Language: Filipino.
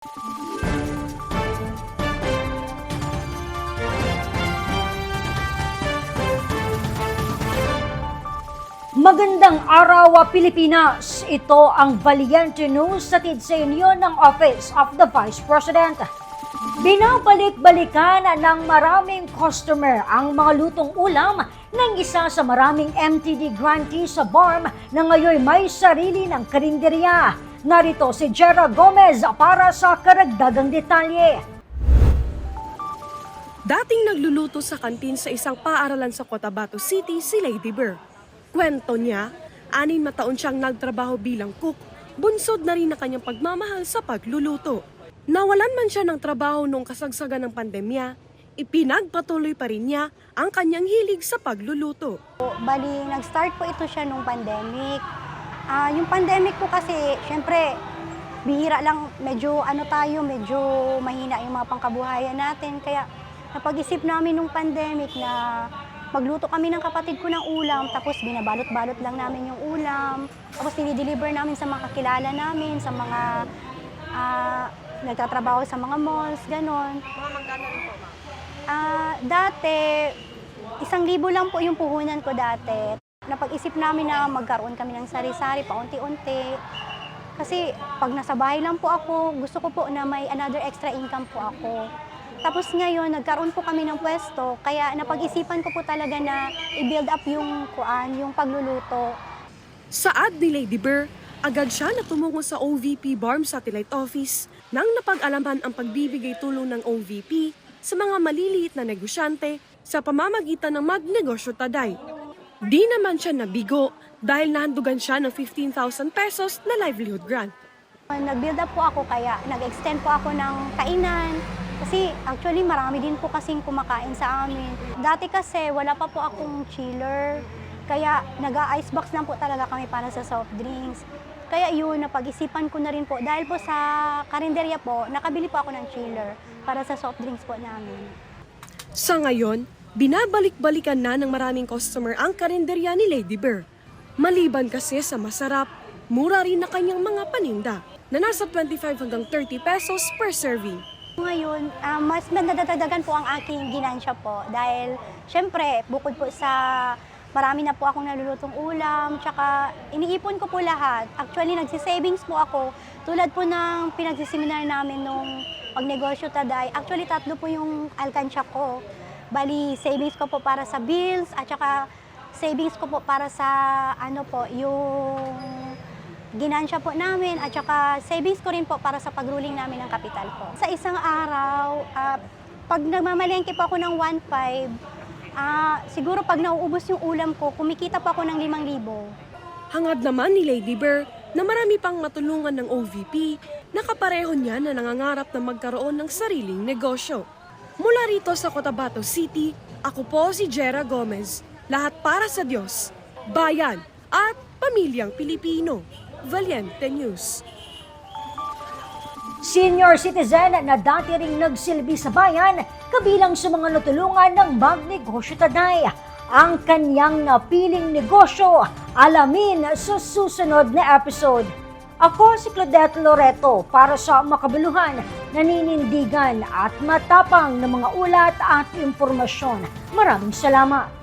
Magandang araw, Pilipinas! Ito ang Valiente News hatid sa inyo ng Office of the Vice President. Binabalik-balikan ng maraming customer ang mga lutong ulam ng isa sa maraming MTD grantee sa BARM na ngayon may sarili ng karinderya. Narito si Jera Gomez para sa karagdagang detalye. Dating nagluluto sa kantin sa isang paaralan sa Cotabato City si Lady Ber. Kwento niya, 6 na taon siyang nagtrabaho bilang cook, bunsod na rin na kanyang pagmamahal sa pagluluto. Nawalan man siya ng trabaho noong kasagsagan ng pandemya, ipinagpatuloy pa rin niya ang kanyang hilig sa pagluluto. Bali, nag-start po ito siya nung pandemic. Yung pandemic po kasi, syempre, bihira lang, medyo medyo mahina yung mga pangkabuhayan natin. Kaya napag-isip namin nung pandemic na magluto kami ng kapatid ko ng ulam, tapos binabalot-balot lang namin yung ulam. Tapos dinideliver namin sa mga kakilala namin, sa mga nagtatrabaho sa mga malls, ganon. Mga magkano rin po, Dati, 1,000 lang po yung puhunan ko dati. Napag-isip namin na magkaroon kami ng sari-sari, paunti-unti. Kasi pag nasa bahay lang po ako, gusto ko po na may another extra income po ako. Tapos ngayon, nagkaroon po kami ng pwesto, kaya napag-isipan ko po talaga na i-build up yung pagluluto. Sa ad ni Lady Ber, agad siya na tumungo sa OVP BARM Satellite Office nang napag-alaman ang pagbibigay tulong ng OVP sa mga maliliit na negosyante sa pamamagitan ng Magnegosyo Taday. Di naman siya nabigo dahil nahandugan siya ng 15,000 pesos na livelihood grant. Nag-build up po ako, kaya nag-extend po ako ng kainan. Kasi actually marami din po kasing kumakain sa amin. Dati kasi wala pa po akong chiller, kaya nag-icebox lang po talaga kami para sa soft drinks. Kaya yun, napag-isipan ko na rin po, dahil po sa karinderya po, nakabili po ako ng chiller para sa soft drinks po namin. Sa ngayon, binabalik-balikan na ng maraming customer ang karinderya ni Lady Ber. Maliban kasi sa masarap, mura rin na kanyang mga paninda na nasa 25 hanggang 30 pesos per serving. Ngayon, mas nadadagdagan po ang aking ginansya po dahil syempre bukod po sa marami na po akong nalulutong ulam, tsaka iniipon ko po lahat. Actually, nagsisavings po ako tulad po ng pinagsiseminar namin nung Magnegosyo Taday. Actually, 3 po yung alkansya ko. Bali, savings ko po para sa bills at tsaka savings ko po para sa yung ginansya po namin at saka savings ko rin po para sa pagruling namin ng kapital po. Sa isang araw, pag nagmamalengke po ako ng 1,500, siguro pag nauubos yung ulam ko, kumikita po ako ng 5,000. Hangad naman ni Lady Ber na marami pang matulungan ng OVP na kapareho niya na nangangarap na magkaroon ng sariling negosyo. Mula rito sa Cotabato City, ako po si Jera Gomez. Lahat para sa Diyos, bayan at pamilyang Pilipino. Valiente News. Senior citizen na dati ring nagsilbi sa bayan, kabilang sa mga natulungan ng Magnegosyo Taday. Ang kanyang napiling negosyo, alamin sa susunod na episode. Ako si Claudette Loreto para sa makabuluhan, naninindigan at matapang na mga ulat at impormasyon. Maraming salamat.